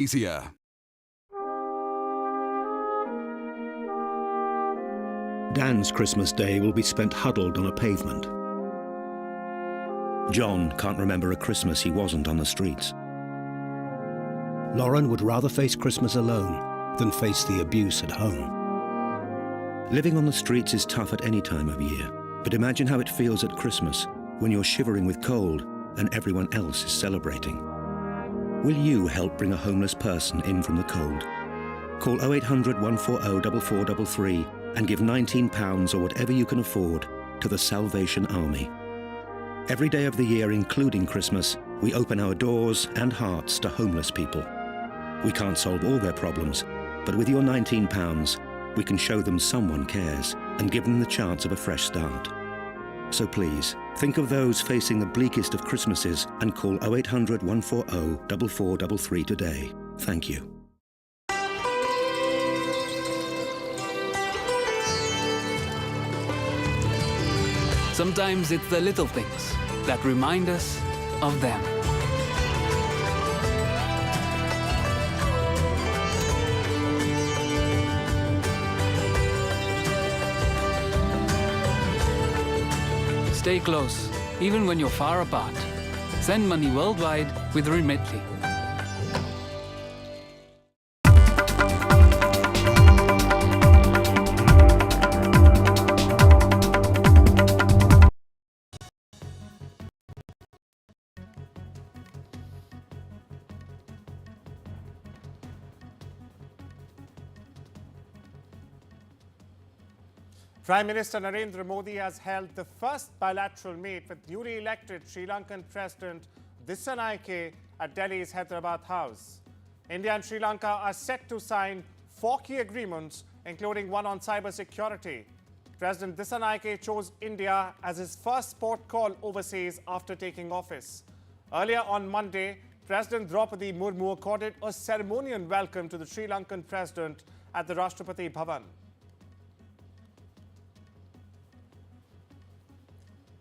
easier. Dan's Christmas Day will be spent huddled on a pavement. John can't remember a Christmas he wasn't on the streets. Lauren would rather face Christmas alone than face the abuse at home. Living on the streets is tough at any time of year, but imagine how it feels at Christmas when you're shivering with cold and everyone else is celebrating. Will you help bring a homeless person in from the cold? Call 0800 140 4433 and give £19 or whatever you can afford to the Salvation Army. Every day of the year, including Christmas, we open our doors and hearts to homeless people. We can't solve all their problems, but with your £19, we can show them someone cares and give them the chance of a fresh start. So please, think of those facing the bleakest of Christmases and call 0800 140 4433 today. Thank you. Sometimes it's the little things that remind us of them. Stay close, even when you're far apart. Send money worldwide with Remitly. Prime Minister Narendra Modi has held the first bilateral meet with newly elected Sri Lankan President Dissanayake at Delhi's Hyderabad House. India and Sri Lanka are set to sign 4 key agreements, including one on cyber security. President Dissanayake chose India as his first port call overseas after taking office. Earlier on Monday, President Draupadi Murmu accorded a ceremonial welcome to the Sri Lankan President at the Rashtrapati Bhavan.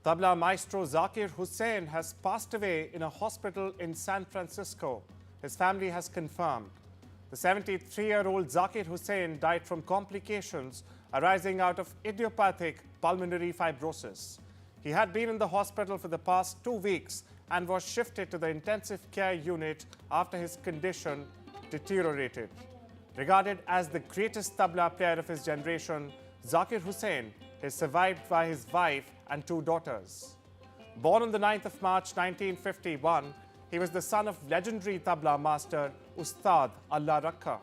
Tabla maestro Zakir Hussein has passed away in a hospital in San Francisco. His family has confirmed. The 73-year-old Zakir Hussein died from complications arising out of idiopathic pulmonary fibrosis. He had been in the hospital for the past 2 weeks and was shifted to the intensive care unit after his condition deteriorated. Regarded as the greatest tabla player of his generation, Zakir Hussein is survived by his wife and 2 daughters. Born on the 9th of March 1951, he was the son of legendary tabla master Ustad Allah Rakha.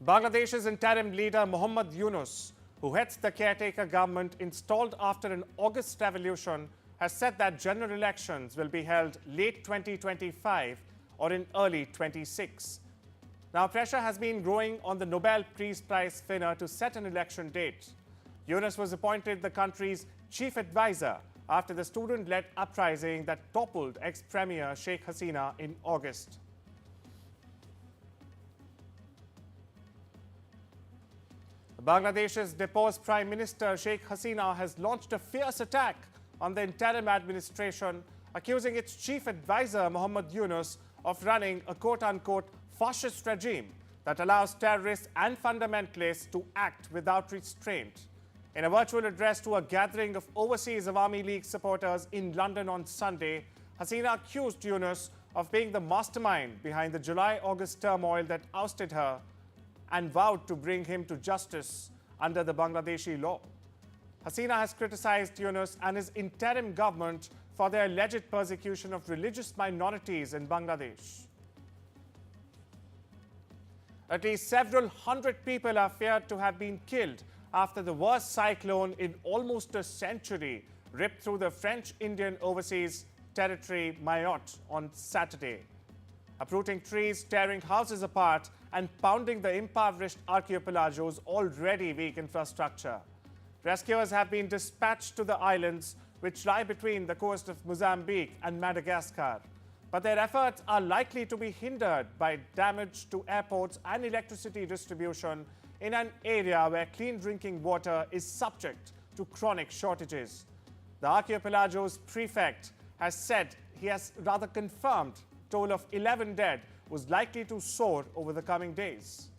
Bangladesh's interim leader Muhammad Yunus, who heads the caretaker government installed after an August revolution, has said that general elections will be held late 2025 or in early 26. Now, pressure has been growing on the Nobel Peace Prize winner to set an election date. Yunus was appointed the country's chief advisor after the student-led uprising that toppled ex-premier Sheikh Hasina in August. Bangladesh's deposed Prime Minister Sheikh Hasina has launched a fierce attack on the interim administration, accusing its chief advisor Muhammad Yunus of running a quote-unquote fascist regime that allows terrorists and fundamentalists to act without restraint. In a virtual address to a gathering of overseas Awami League supporters in London on Sunday, Hasina accused Yunus of being the mastermind behind the July-August turmoil that ousted her and vowed to bring him to justice under the Bangladeshi law. Hasina has criticized Yunus and his interim government for their alleged persecution of religious minorities in Bangladesh. At least several hundred people are feared to have been killed after the worst cyclone in almost a century ripped through the French-Indian overseas territory Mayotte on Saturday, uprooting trees, tearing houses apart, and pounding the impoverished archipelago's already weak infrastructure. Rescuers have been dispatched to the islands, which lie between the coast of Mozambique and Madagascar. But their efforts are likely to be hindered by damage to airports and electricity distribution in an area where clean drinking water is subject to chronic shortages. The archipelago's prefect has said he has rather confirmed toll of 11 dead was likely to soar over the coming days.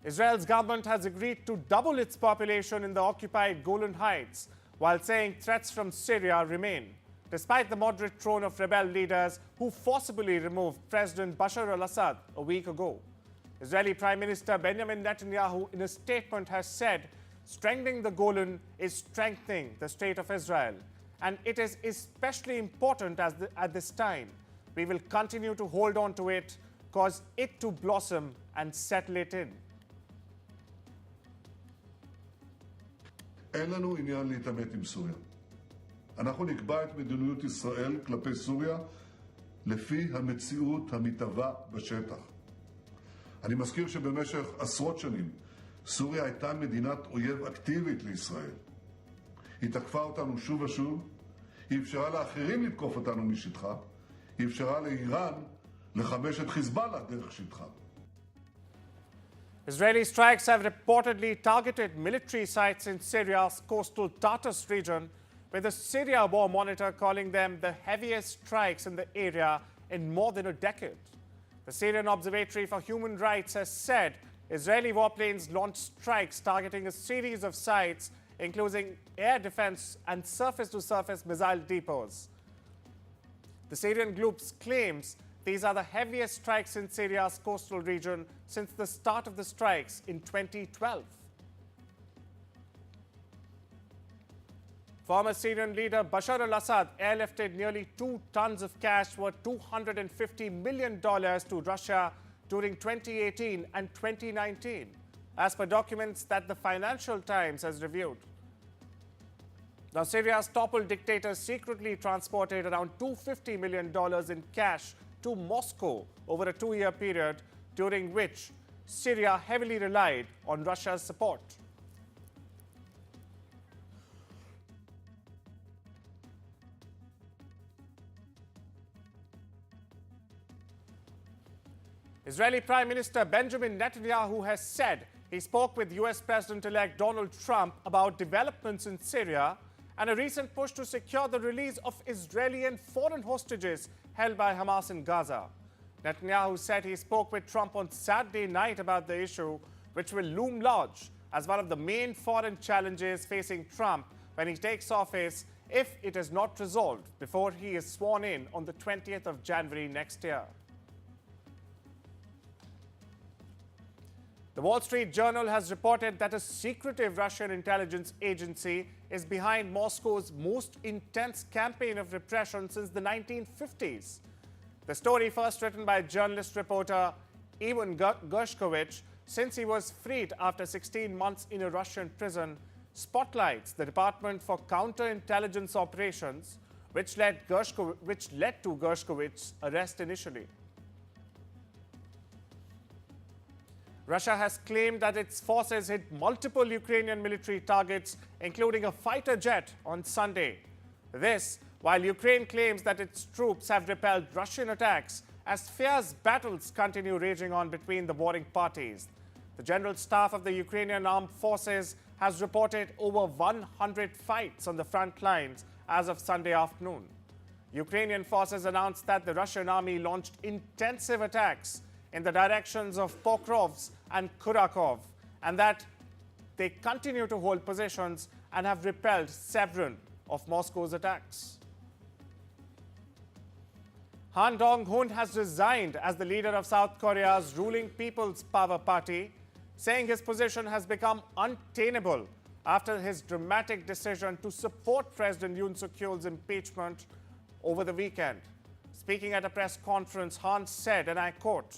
Israel's government has agreed to double its population in the occupied Golan Heights, while saying threats from Syria remain, despite the moderate tone of rebel leaders who forcibly removed President Bashar al-Assad a week ago. Israeli Prime Minister Benjamin Netanyahu, in a statement, has said strengthening the Golan is strengthening the state of Israel, and it is especially important at this time. We will continue to hold on to it, cause it to blossom and settle it in. אין לנו עניין להתעמת עם סוריה. אנחנו נקבע את מדיניות ישראל כלפי סוריה לפי המציאות המתהווה בשטח. אני מזכיר שבמשך עשרות שנים סוריה הייתה מדינת אויב אקטיבית לישראל. היא תקפה אותנו שוב ושוב, היא אפשרה לאחרים לתקוף אותנו משטחה, היא אפשרה לאיראן לחמש את חיזבאללה דרך שטחה. Israeli strikes have reportedly targeted military sites in Syria's coastal Tartus region, with the Syria War Monitor calling them the heaviest strikes in the area in more than a decade. The Syrian Observatory for Human Rights has said Israeli warplanes launched strikes targeting a series of sites, including air defense and surface-to-surface missile depots. The Syrian group claims these are the heaviest strikes in Syria's coastal region since the start of the strikes in 2012. Former Syrian leader Bashar al-Assad airlifted nearly 2 tons of cash worth $250 million to Russia during 2018 and 2019, as per documents that the Financial Times has reviewed. Now, Syria's toppled dictator secretly transported around $250 million in cash to Moscow over a 2-year period, during which Syria heavily relied on Russia's support. Israeli Prime Minister Benjamin Netanyahu has said he spoke with US President-elect Donald Trump about developments in Syria and a recent push to secure the release of Israeli and foreign hostages held by Hamas in Gaza. Netanyahu said he spoke with Trump on Saturday night about the issue, which will loom large as one of the main foreign challenges facing Trump when he takes office if it is not resolved before he is sworn in on the 20th of January next year. The Wall Street Journal has reported that a secretive Russian intelligence agency is behind Moscow's most intense campaign of repression since the 1950s. The story, first written by journalist reporter Ivan Gershkovich, since he was freed after 16 months in a Russian prison, spotlights the Department for Counterintelligence Operations, which led to Gershkovich's arrest initially. Russia has claimed that its forces hit multiple Ukrainian military targets, including a fighter jet, on Sunday. This, while Ukraine claims that its troops have repelled Russian attacks as fierce battles continue raging on between the warring parties. The General Staff of the Ukrainian Armed Forces has reported over 100 fights on the front lines as of Sunday afternoon. Ukrainian forces announced that the Russian army launched intensive attacks in the directions of Pokrovsk and Kurakov, and that they continue to hold positions and have repelled several of Moscow's attacks. Han Dong-hoon has resigned as the leader of South Korea's ruling People's Power Party, saying his position has become untenable after his dramatic decision to support President Yoon Suk-yeol's impeachment over the weekend. Speaking at a press conference, Han said, and I quote,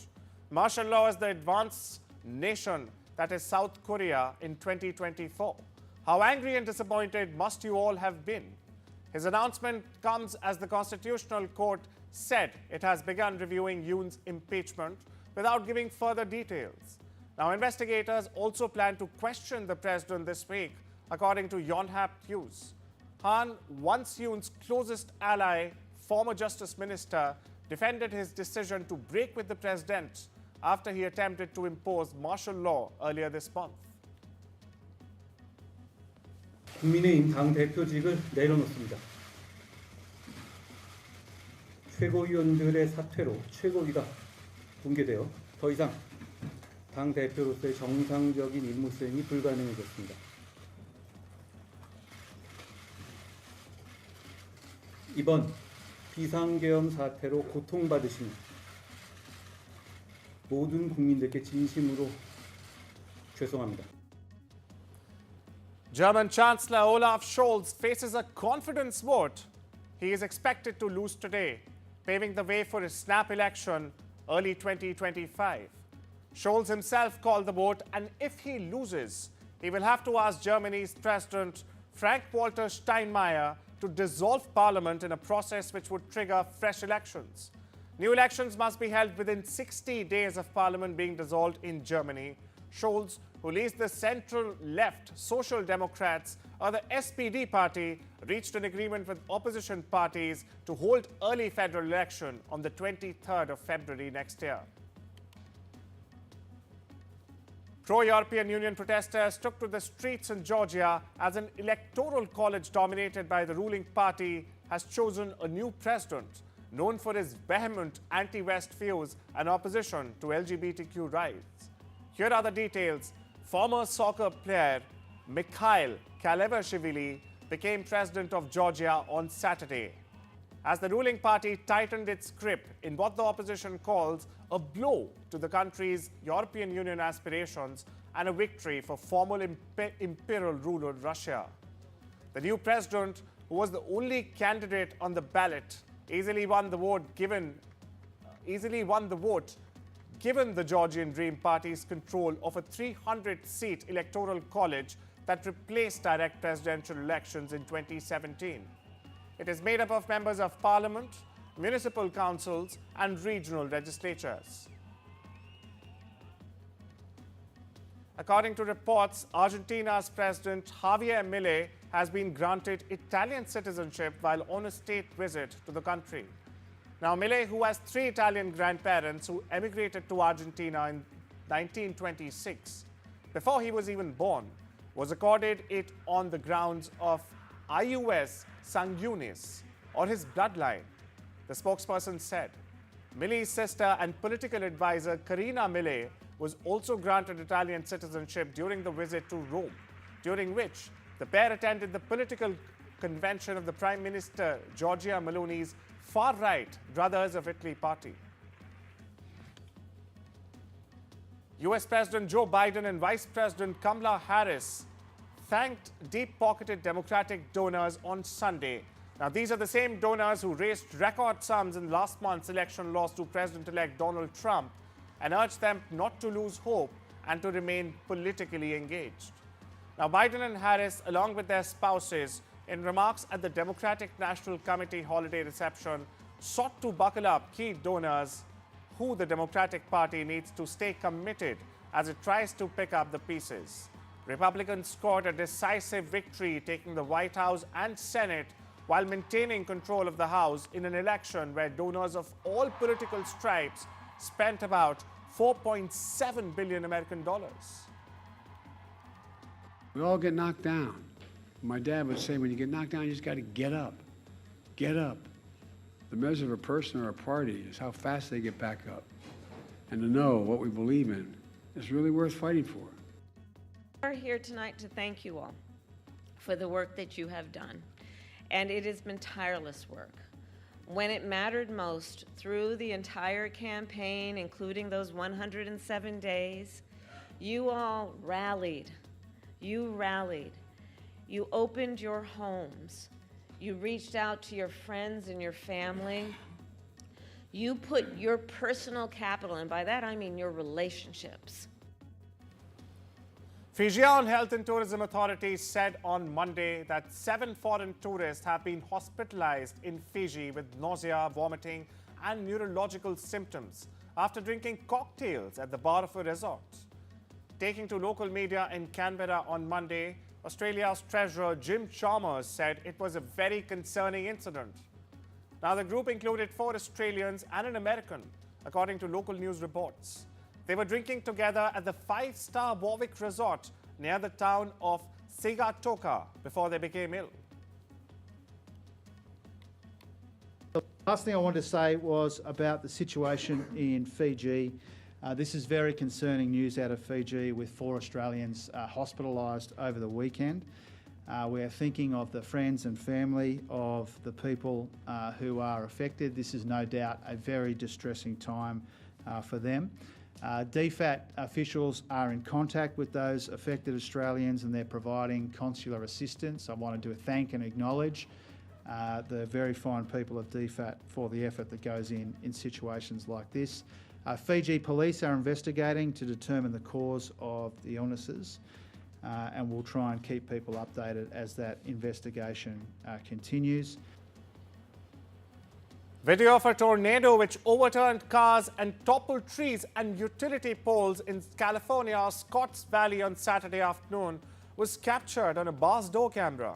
"Martial law is the advanced nation that is South Korea in 2024. How angry and disappointed must you all have been?" His announcement comes as the Constitutional Court said it has begun reviewing Yoon's impeachment without giving further details. Now, investigators also plan to question the president this week, according to Yonhap News. Han, once Yoon's closest ally, former Justice Minister, defended his decision to break with the president after he attempted to impose martial law earlier this month. 국민의힘 당 대표직을 내려놓습니다. 최고위원들의 사퇴로 최고위가 붕괴되어 더 이상 당 대표로서의 정상적인 임무 수행이 불가능해졌습니다. 이번 비상계엄 사태로 고통받으신 모든 국민들께 진심으로 죄송합니다. German Chancellor Olaf Scholz faces a confidence vote. He is expected to lose today, paving the way for a snap election early 2025. Scholz himself called the vote, and if he loses, he will have to ask Germany's President Frank-Walter Steinmeier to dissolve parliament in a process which would trigger fresh elections. New elections must be held within 60 days of parliament being dissolved in Germany. Scholz, who leads the central-left Social Democrats or the SPD party, reached an agreement with opposition parties to hold early federal election on the 23rd of February next year. Pro-European Union protesters took to the streets in Georgia as an electoral college dominated by the ruling party has chosen a new president, known for his vehement anti-West views and opposition to LGBTQ rights. Here are the details. Former soccer player Mikhail Kalevashvili became president of Georgia on Saturday, as the ruling party tightened its grip in what the opposition calls a blow to the country's European Union aspirations and a victory for former imperial ruler Russia. The new president, who was the only candidate on the ballot, easily won the vote given the Georgian Dream Party's control of a 300-seat electoral college that replaced direct presidential elections in 2017. It is made up of members of parliament, municipal councils, and regional legislatures. According to reports, Argentina's President Javier Milei has been granted Italian citizenship while on a state visit to the country. Now, Milei, who has 3 Italian grandparents who emigrated to Argentina in 1926, before he was even born, was accorded it on the grounds of ius sanguinis, or his bloodline, the spokesperson said. Milei's sister and political advisor Carina Milei was also granted Italian citizenship during the visit to Rome, during which the pair attended the political convention of the Prime Minister Giorgia Meloni's far-right Brothers of Italy party. US President Joe Biden and Vice President Kamala Harris thanked deep-pocketed Democratic donors on Sunday. Now, these are the same donors who raised record sums in last month's election loss to President-elect Donald Trump and urged them not to lose hope and to remain politically engaged. Now, Biden and Harris, along with their spouses, in remarks at the Democratic National Committee holiday reception, sought to buckle up key donors who the Democratic Party needs to stay committed as it tries to pick up the pieces. Republicans scored a decisive victory, taking the White House and Senate while maintaining control of the House in an election where donors of all political stripes spent about $4.7 billion American dollars. We all get knocked down. My dad would say, when you get knocked down, you just got to get up. Get up. The measure of a person or a party is how fast they get back up. And to know what we believe in is really worth fighting for. We are here tonight to thank you all for the work that you have done. And it has been tireless work. When it mattered most, through the entire campaign, including those 107 days, you all rallied. You rallied. You opened your homes. You reached out to your friends and your family. You put your personal capital, and by that I mean your relationships. Fijian Health and Tourism Authorities said on Monday that 7 foreign tourists have been hospitalized in Fiji with nausea, vomiting, and neurological symptoms after drinking cocktails at the bar of a resort. Taking to local media in Canberra on Monday, Australia's Treasurer Jim Chalmers said it was a very concerning incident. Now, the group included 4 Australians and an American, according to local news reports. They were drinking together at the 5-star Warwick Resort near the town of Sigatoka before they became ill. The last thing I wanted to say was about the situation in Fiji. This is very concerning news out of Fiji, with 4 Australians hospitalised over the weekend. We're thinking of the friends and family of the people who are affected. This is no doubt a very distressing time for them. DFAT officials are in contact with those affected Australians, and they're providing consular assistance. I wanted to thank and acknowledge the very fine people of DFAT for the effort that goes in situations like this. Fiji police are investigating to determine the cause of the illnesses, and we'll try and keep people updated as that investigation continues. Video of a tornado which overturned cars and toppled trees and utility poles in California's Scotts Valley on Saturday afternoon was captured on a bar's door camera.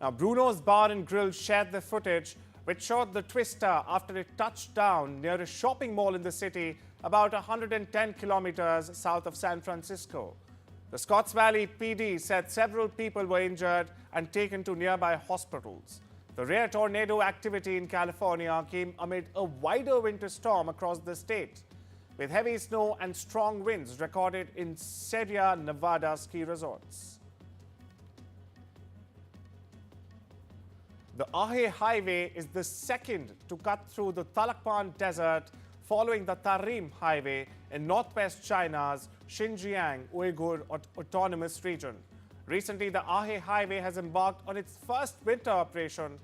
Now, Bruno's Bar and Grill shared the footage, which showed the twister after it touched down near a shopping mall in the city about 110 kilometers south of San Francisco. The Scotts Valley PD said several people were injured and taken to nearby hospitals. The rare tornado activity in California came amid a wider winter storm across the state, with heavy snow and strong winds recorded in Syria, Nevada ski resorts. The Ahe Highway is the second to cut through the Talakpan Desert, following the Tarim Highway in northwest China's Xinjiang Uyghur Autonomous Region. Recently, the Ahe Highway has embarked on its first winter operation.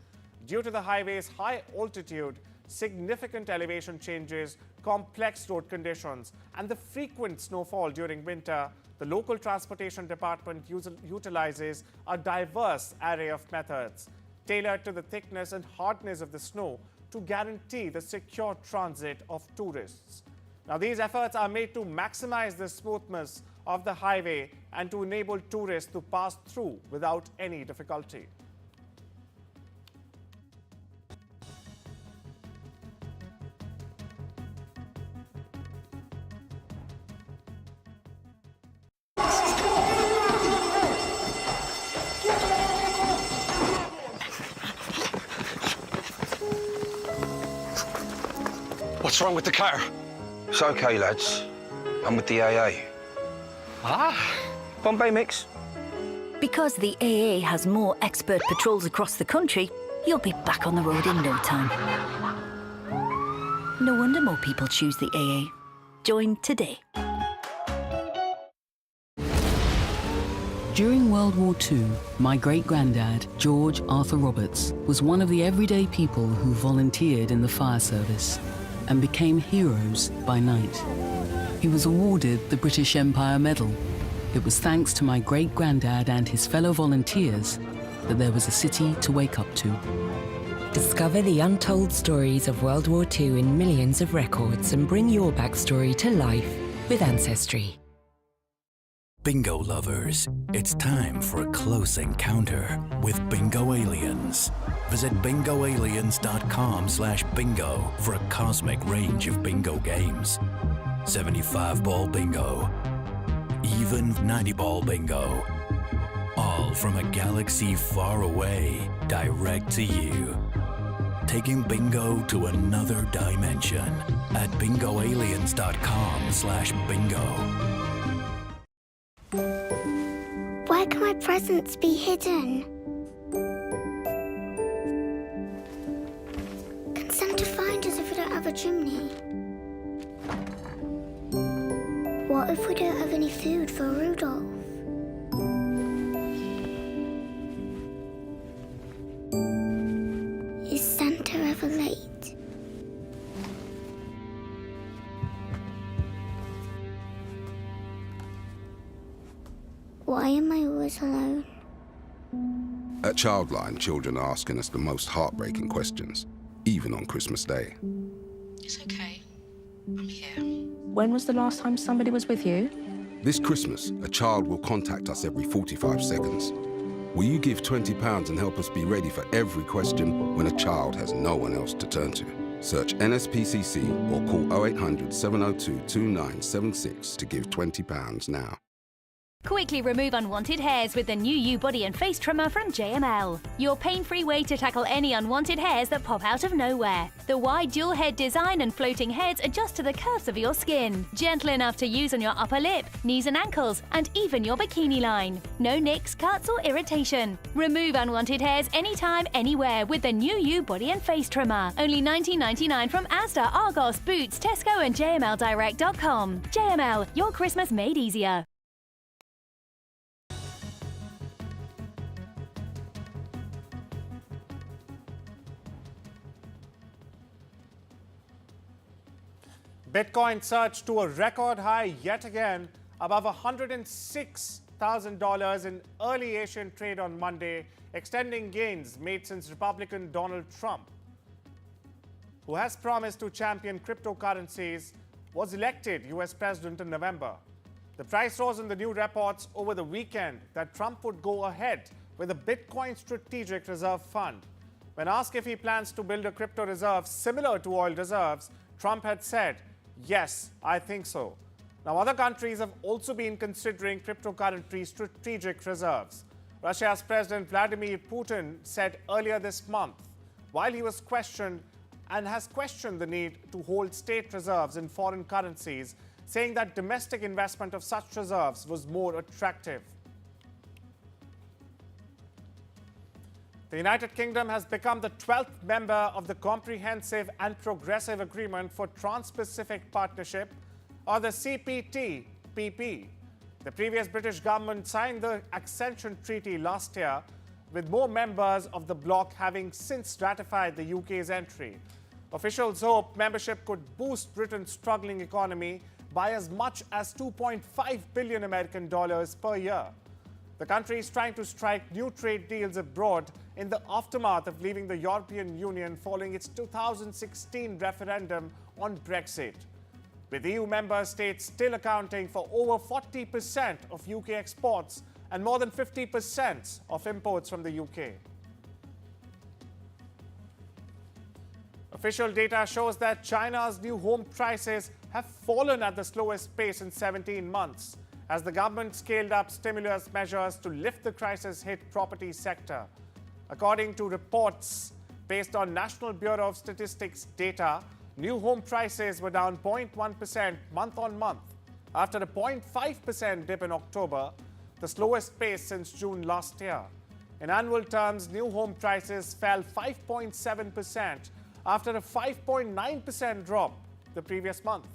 Due to the highway's high altitude, significant elevation changes, complex road conditions, and the frequent snowfall during winter, the local transportation department utilizes a diverse array of methods tailored to the thickness and hardness of the snow to guarantee the secure transit of tourists. Now, these efforts are made to maximize the smoothness of the highway and to enable tourists to pass through without any difficulty. What's wrong with the car? It's okay, lads. I'm with the AA. Ah? Bombay mix. Because the AA has more expert patrols across the country, you'll be back on the road in no time. No wonder more people choose the AA. Join today. During World War II, my great-granddad, George Arthur Roberts, was one of the everyday people who volunteered in the fire service and became heroes by night. He was awarded the British Empire Medal. It was thanks to my great-granddad and his fellow volunteers that there was a city to wake up to. Discover the untold stories of World War II in millions of records and bring your backstory to life with Ancestry. Bingo lovers, it's time for a close encounter with Bingo Aliens. Visit bingoaliens.com/bingo for a cosmic range of bingo games. 75-ball bingo, even 90-ball bingo. All from a galaxy far away, direct to you. Taking bingo to another dimension at bingoaliens.com/bingo. Where can my presents be hidden? Can Santa find us if we don't have a chimney? What if we don't have any food for Rudolph? Is Santa ever late? Why am I always alone? At Childline, children are asking us the most heartbreaking questions, even on Christmas Day. It's okay. I'm here. When was the last time somebody was with you? This Christmas, a child will contact us every 45 seconds. Will you give £20 and help us be ready for every question when a child has no one else to turn to? Search NSPCC or call 0800 702 2976 to give £20 now. Quickly remove unwanted hairs with the new U Body and Face Trimmer from JML. Your pain-free way to tackle any unwanted hairs that pop out of nowhere. The wide dual head design and floating heads adjust to the curves of your skin. Gentle enough to use on your upper lip, knees and ankles, and even your bikini line. No nicks, cuts or irritation. Remove unwanted hairs anytime, anywhere with the new U Body and Face Trimmer. Only $19.99 from Asda, Argos, Boots, Tesco and JMLDirect.com. JML, your Christmas made easier. Bitcoin surged to a record high yet again, above $106,000 in early Asian trade on Monday, extending gains made since Republican Donald Trump, who has promised to champion cryptocurrencies, was elected U.S. president in November. The price rose in the new reports over the weekend that Trump would go ahead with a Bitcoin Strategic Reserve Fund. When asked if he plans to build a crypto reserve similar to oil reserves, Trump had said, "Yes, I think so." Now, other countries have also been considering cryptocurrency strategic reserves. Russia's President Vladimir Putin said earlier this month, while he was questioned and has questioned the need to hold state reserves in foreign currencies, saying that domestic investment of such reserves was more attractive. The United Kingdom has become the 12th member of the Comprehensive and Progressive Agreement for Trans-Pacific Partnership, or the CPTPP. The previous British government signed the Accession Treaty last year, with more members of the bloc having since ratified the UK's entry. Officials hope membership could boost Britain's struggling economy by as much as $2.5 billion American dollars per year. The country is trying to strike new trade deals abroad in the aftermath of leaving the European Union following its 2016 referendum on Brexit, with EU member states still accounting for over 40% of UK exports and more than 50% of imports from the UK. Official data shows that China's new home prices have fallen at the slowest pace in 17 months, as the government scaled up stimulus measures to lift the crisis-hit property sector. According to reports based on National Bureau of Statistics data, new home prices were down 0.1% month-on-month, after a 0.5% dip in October, the slowest pace since June last year. In annual terms, new home prices fell 5.7% after a 5.9% drop the previous month.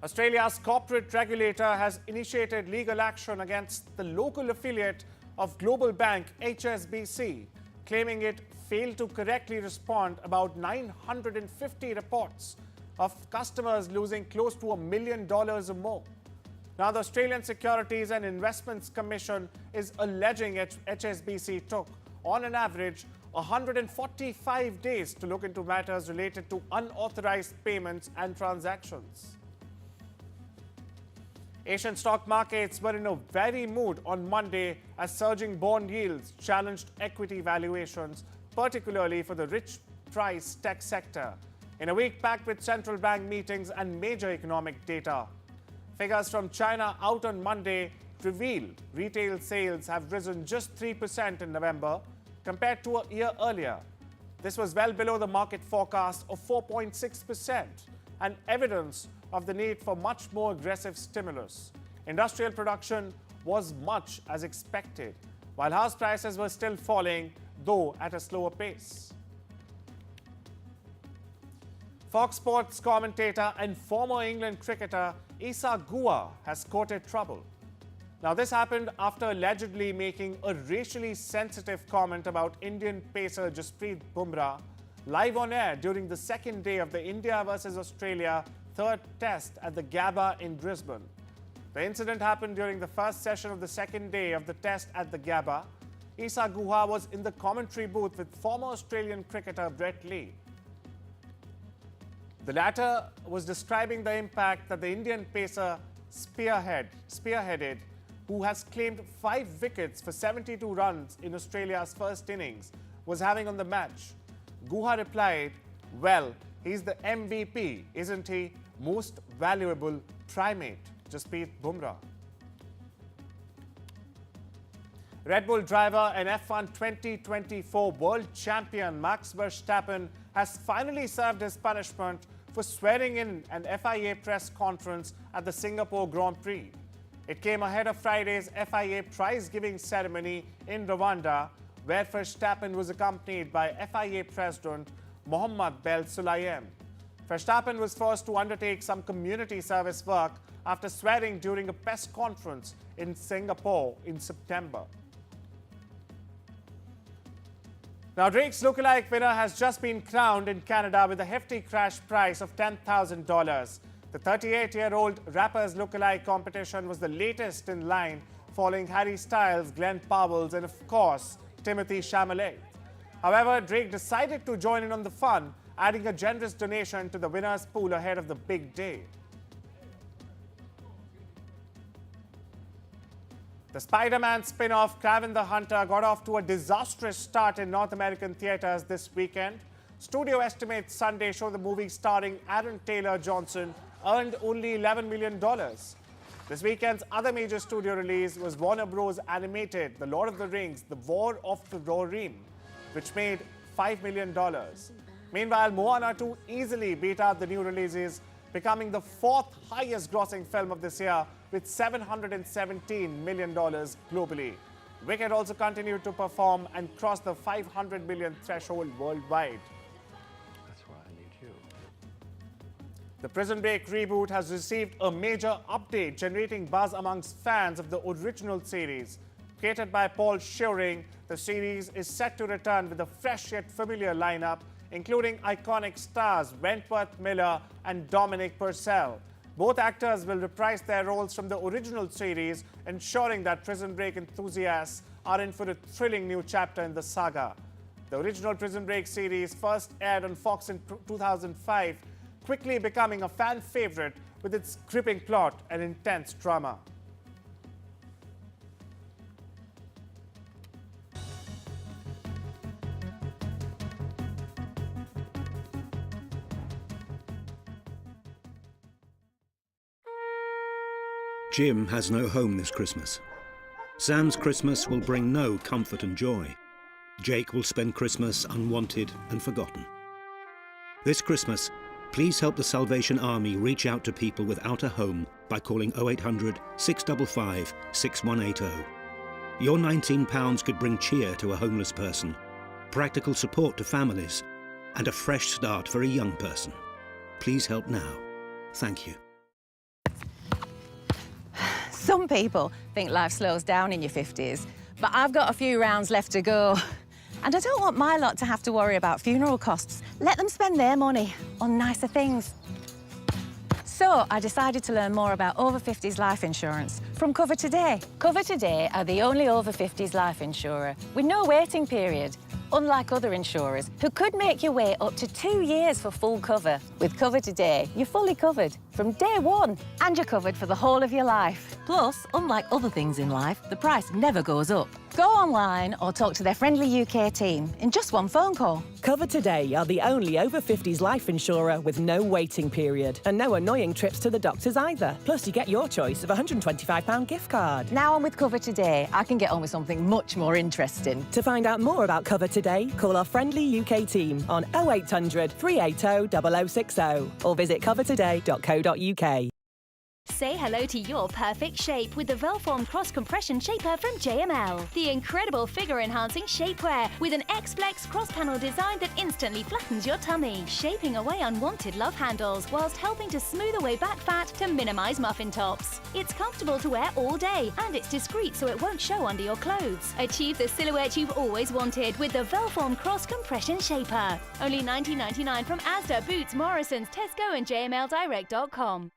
Australia's corporate regulator has initiated legal action against the local affiliate of global bank HSBC, claiming it failed to correctly respond about 950 reports of customers losing close to $1 million or more. Now, the Australian Securities and Investments Commission is alleging HSBC took, on an average, 145 days to look into matters related to unauthorized payments and transactions. Asian stock markets were in a wary mood on Monday as surging bond yields challenged equity valuations, particularly for the rich-priced tech sector, in a week packed with central bank meetings and major economic data. Figures from China out on Monday revealed retail sales have risen just 3% in November compared to a year earlier. This was well below the market forecast of 4.6% and evidence of the need for much more aggressive stimulus. Industrial production was much as expected, while house prices were still falling, though at a slower pace. Fox Sports commentator and former England cricketer Issa Guha has courted trouble. Now, this happened after allegedly making a racially sensitive comment about Indian pacer Jasprit Bumrah live on air during the second day of the India versus Australia third test at the Gabba in Brisbane. The incident happened during the first session of the second day of the test at the Gabba. Issa Guha was in the commentary booth with former Australian cricketer Brett Lee. The latter was describing the impact that the Indian pacer spearheaded, who has claimed 5 wickets for 72 runs in Australia's first innings, was having on the match. Guha replied, "Well, he's the MVP, isn't he? Most valuable primate." Jasprit Bumrah. Red Bull driver and F1 2024 world champion Max Verstappen has finally served his punishment for swearing in an FIA press conference at the Singapore Grand Prix. It came ahead of Friday's FIA prize-giving ceremony in Rwanda, where Verstappen was accompanied by FIA President Mohammed Bel Sulayem. Verstappen was forced to undertake some community service work after swearing during a press conference in Singapore in September. Now, Drake's lookalike winner has just been crowned in Canada with a hefty cash prize of $10,000. The 38-year-old rapper's lookalike competition was the latest in line, following Harry Styles, Glenn Powell, and of course, Timothée Chalamet. However, Drake decided to join in on the fun, adding a generous donation to the winner's pool ahead of the big day. The Spider-Man spin-off Kraven the Hunter got off to a disastrous start in North American theaters this weekend. Studio estimates Sunday show the movie starring Aaron Taylor Johnson earned only $11 million. This weekend's other major studio release was Warner Bros. Animated The Lord of the Rings, The War of the Rohirrim, which made $5 million. Meanwhile, Moana 2 easily beat out the new releases, becoming the fourth highest grossing film of this year with $717 million globally. Wicked also continued to perform and cross the 500 million threshold worldwide. That's why I need you. The Prison Break reboot has received a major update, generating buzz amongst fans of the original series. Created by Paul Scheuring, the series is set to return with a fresh yet familiar lineup, including iconic stars Wentworth Miller and Dominic Purcell. Both actors will reprise their roles from the original series, ensuring that Prison Break enthusiasts are in for a thrilling new chapter in the saga. The original Prison Break series first aired on Fox in 2005, quickly becoming a fan favorite with its gripping plot and intense drama. Jim has no home this Christmas. Sam's Christmas will bring no comfort and joy. Jake will spend Christmas unwanted and forgotten. This Christmas, please help the Salvation Army reach out to people without a home by calling 0800 655 6180. Your £19 could bring cheer to a homeless person, practical support to families, and a fresh start for a young person. Please help now. Thank you. Some people think life slows down in your 50s, but I've got a few rounds left to go. And I don't want my lot to have to worry about funeral costs. Let them spend their money on nicer things. So I decided to learn more about over 50s life insurance from Cover Today. Cover Today are the only over 50s life insurer with no waiting period, unlike other insurers who could make you wait up to 2 years for full cover. With Cover Today, you're fully covered from day one, and you're covered for the whole of your life. Plus, unlike other things in life, the price never goes up. Go online or talk to their friendly UK team in just one phone call. Cover Today are the only over 50s life insurer with no waiting period and no annoying trips to the doctors either. Plus, you get your choice of a £125 gift card. Now I'm with Cover Today, I can get on with something much more interesting. To find out more about Cover Today, call our friendly UK team on 0800 380 0060 or visit covertoday.co.uk. Say hello to your perfect shape with the Velform Cross Compression Shaper from JML. The incredible figure-enhancing shapewear with an X-Flex cross-panel design that instantly flattens your tummy, shaping away unwanted love handles whilst helping to smooth away back fat to minimise muffin tops. It's comfortable to wear all day and it's discreet so it won't show under your clothes. Achieve the silhouette you've always wanted with the Velform Cross Compression Shaper. Only $19.99 from Asda, Boots, Morrisons, Tesco and JMLdirect.com.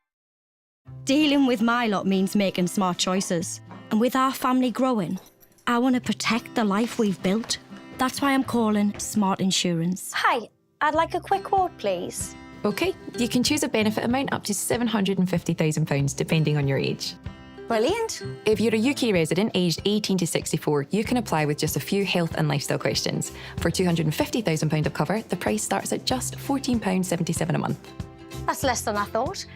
Dealing with my lot means making smart choices. And with our family growing, I want to protect the life we've built. That's why I'm calling Smart Insurance. Hi, I'd like a quick quote, please. OK, you can choose a benefit amount up to £750,000 depending on your age. Brilliant. If you're a UK resident aged 18 to 64, you can apply with just a few health and lifestyle questions. For £250,000 of cover, the price starts at just £14.77 a month. That's less than I thought.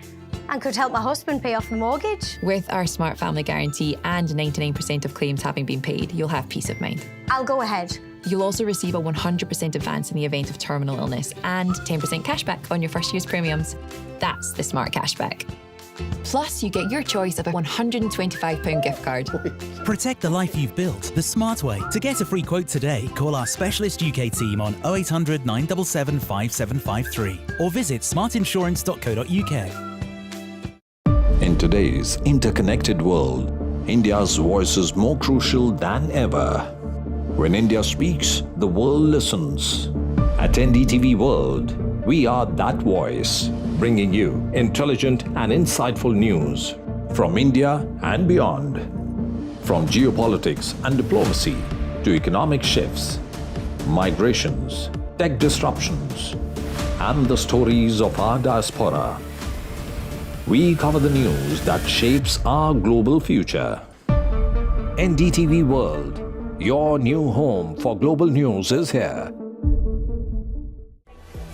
And could help my husband pay off the mortgage. With our Smart Family Guarantee and 99% of claims having been paid, you'll have peace of mind. I'll go ahead. You'll also receive a 100% advance in the event of terminal illness and 10% cashback on your first year's premiums. That's the Smart Cashback. Plus, you get your choice of a £125 gift card. Protect the life you've built the smart way. To get a free quote today, call our specialist UK team on 0800 977 5753 or visit smartinsurance.co.uk. In today's interconnected world, India's voice is more crucial than ever. When India speaks, the world listens. At NDTV World, we are that voice, bringing you intelligent and insightful news from India and beyond. From geopolitics and diplomacy to economic shifts, migrations, tech disruptions, and the stories of our diaspora. We cover the news that shapes our global future. NDTV World, your new home for global news is here.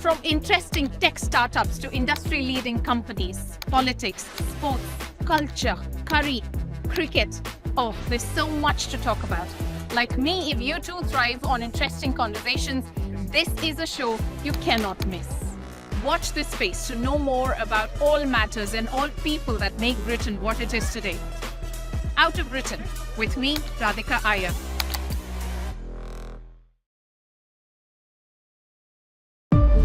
From interesting tech startups to industry-leading companies, politics, sports, culture, curry, cricket. Oh, there's so much to talk about. Like me, if you too thrive on interesting conversations, this is a show you cannot miss. Watch this space to know more about all matters and all people that make Britain what it is today. Out of Britain, with me, Radhika Iyer.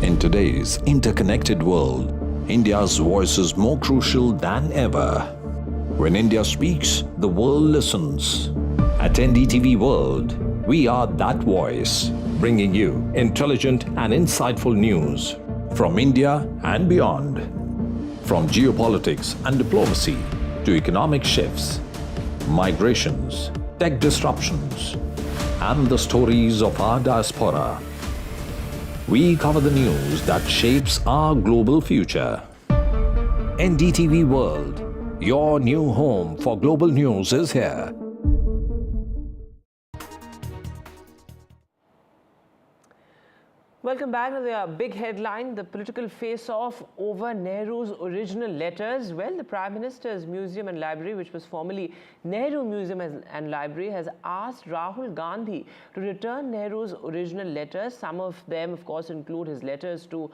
In today's interconnected world, India's voice is more crucial than ever. When India speaks, the world listens. At NDTV World, we are that voice, bringing you intelligent and insightful news from India and beyond. From geopolitics and diplomacy to economic shifts, migrations, tech disruptions, and the stories of our diaspora. We cover the news that shapes our global future. NDTV World, your new home for global news is here. Welcome back to the big headline, the political face-off over Nehru's original letters. Well, the Prime Minister's Museum and Library, which was formerly Nehru Museum and Library, has asked Rahul Gandhi to return Nehru's original letters. Some of them, of course, include his letters to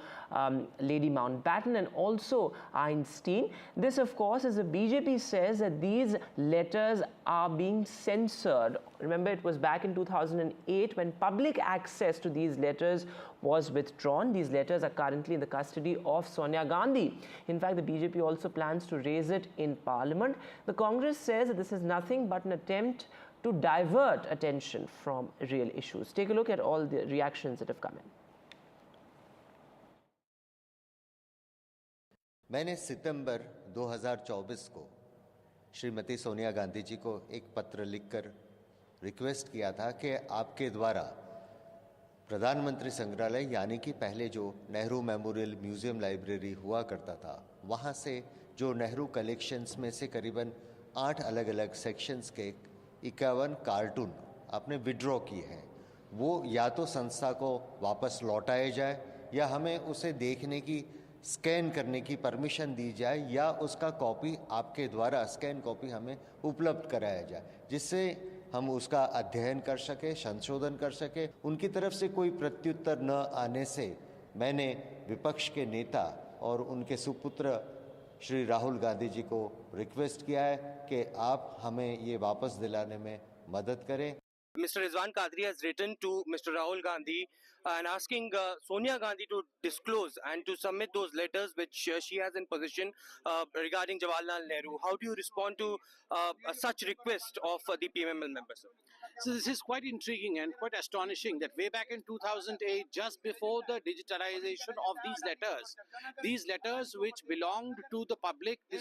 Lady Mountbatten and also Einstein. This, of course, as the BJP says that these letters are being censored. Remember, it was back in 2008 when public access to these letters was withdrawn. These letters are currently in the custody of Sonia Gandhi. In fact, the BJP also plans to raise it in Parliament. The Congress says that this is nothing but an attempt to divert attention from real issues. Take a look at all the reactions that have come in. मैंने सितंबर 2024 को श्रीमती सोनिया गांधी जी को एक पत्र लिखकर request किया था कि आपके द्वारा प्रधानमंत्री संग्रहालय यानी कि पहले जो नेहरू मेमोरियल म्यूजियम लाइब्रेरी हुआ करता था, वहाँ से जो नेहरू कलेक्शंस में से करीबन 8 अलग अलग सेक्शंस के 51 कार्टून आपने विड्रॉ किए हैं, वो या तो संस्था को वापस लौटाए जाए या हमें उसे देखने की, स्कैन करने की परमिशन दी जाए या उसका कॉपी आपके द्वारा स्कैन कॉपी हमें उपलब्ध कराया जाए, जिससे हम उसका अध्ययन कर सके, संशोधन कर सके। उनकी तरफ से कोई प्रत्युत्तर न आने से मैंने विपक्ष के नेता और उनके सुपुत्र श्री राहुल गांधी जी को रिक्वेस्ट किया है कि आप हमें ये वापस दिलाने में मदद करें। Mr. Rizwan Qadri has written to Mr. Rahul Gandhi and asking Sonia Gandhi to disclose and to submit those letters which she has in possession regarding Jawaharlal Nehru. How do you respond to such request of the PMML members? So this is quite intriguing and quite astonishing that way back in 2008, just before the digitalization of these letters which belonged to the public, this